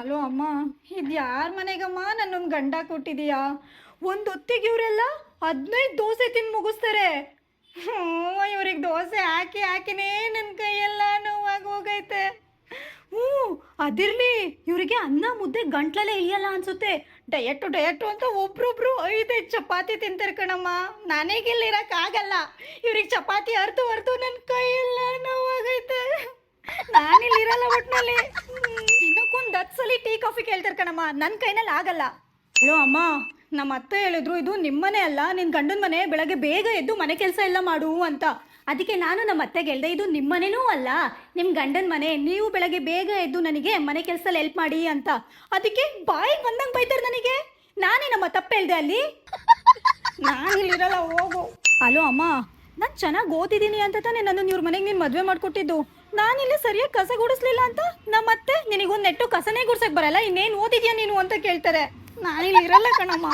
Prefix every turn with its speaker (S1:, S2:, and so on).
S1: Hello ಅಮ್ಮ, ಇದು ಯಾರ ಮನೆಗಮ್ಮ ನನ್ನೊಂದು ಗಂಡ ಕೊಟ್ಟಿದೀಯಾ? ಒಂದು ಹೊತ್ತಿಗೆ ಇವರೆಲ್ಲ 15 ದೋಸೆ ತಿಂದು ಮುಗಿಸ್ತಾರೆ. ಹ್ಞೂ, ಇವ್ರಿಗೆ ದೋಸೆ ಹಾಕಿ ಹಾಕಿನೇ ನನ್ನ ಕೈಯೆಲ್ಲ ನೋವಾಗಿ ಹೋಗೈತೆ. ಹ್ಞೂ, ಅದಿರಲಿ, ಇವರಿಗೆ ಅನ್ನ ಮುದ್ದೆ ಗಂಟ್ಲಲ್ಲೇ ಇಳಿಯಲ್ಲ ಅನ್ಸುತ್ತೆ. ಡಯಟು ಅಂತ ಒಬ್ರೊಬ್ರು 5 ಚಪಾತಿ ತಿಂತಾರೆ ಕಣಮ್ಮ. ನನಗಿಲ್ಲಿರೋಕ್ಕಾಗಲ್ಲ. ಇವ್ರಿಗೆ ಚಪಾತಿ ಅರ್ದು ನನ್ನ ಕೈಯೆಲ್ಲ ನೋವಾಗೈತೆ. ನಾನಿಲ್ಲಿರಲ್ಲ ಒಟ್ನಲ್ಲಿ. ದಿನಕ್ಕೊಂದು 10 ಸಲ ಟೀ ಕಾಫಿ ಕೇಳ್ತಾರೆ ಕಣಮ್ಮ, ನನ್ನ ಕೈನಲ್ಲಿ ಆಗಲ್ಲ. ಅಯ್ಯೋ ಅಮ್ಮ, ನಮ್ಮ ಅತ್ತೆ ಹೇಳಿದ್ರು ಇದು ನಿಮ್ಮನೆ ಅಲ್ಲ, ನಿನ್ನ ಗಂಡನ ಮನೆ, ಬೆಳಗ್ಗೆ ಬೇಗ ಎದ್ದು ಮನೆ ಕೆಲಸ ಎಲ್ಲ ಮಾಡು ಅಂತ. ಅದಕ್ಕೆ ನಾನು ನಮ್ಮ ಅತ್ತೆಗೆ ಹೇಳ್ದೆ, ಇದು ನಿಮ್ಮನೆನೂ ಅಲ್ಲ, ನಿಮ್ಮ ಗಂಡನ ಮನೆ, ನೀವು ಬೆಳಗ್ಗೆ ಬೇಗ ಎದ್ದು ನನಗೆ ಮನೆ ಕೆಲಸದಲ್ಲಿ ಹೆಲ್ಪ್ ಮಾಡಿ ಅಂತ. ಅದಕ್ಕೆ ಬಾಯಿಗೆ ಬಂದಂಗೆ ಬೈತಾರೆ ನನಗೆ. ನಾನೇ ನಮ್ಮ ತಪ್ಪು ಹೇಳ್ದೆ ಅಲ್ಲಿ? ನಾನಿಲ್ಲಿರಲ್ಲ, ಹೋಗು. ಅಲೋ ಅಮ್ಮ, ನಾನು ಚೆನ್ನಾಗಿ ಓದಿದ್ದೀನಿ ಅಂತ ತಾನೇ ನನ್ನನ್ನು ಇವ್ರ ಮನೆಗೆ ನೀನು ಮದುವೆ ಮಾಡಿಕೊಟ್ಟಿದ್ದು. ನಾನಿಲ್ಲಿ ಸರಿಯಾಗಿ ಕಸ ಗುಡಿಸ್ಲಿಲ್ಲ ಅಂತ ನಮ್ಮತ್ತೆ ನಿನಗೊಂದು ನೆಟ್ಟು ಕಸನೇ ಗುಡ್ಸಕ್ಕೆ ಬರಲ್ಲ, ಇನ್ನೇನು ಓದಿದ್ಯಾ ನೀನು ಅಂತ ಕೇಳ್ತಾರೆ. ನಾನಿಲ್ಲಿ ಇರಲ್ಲ ಕಣಮ್ಮ.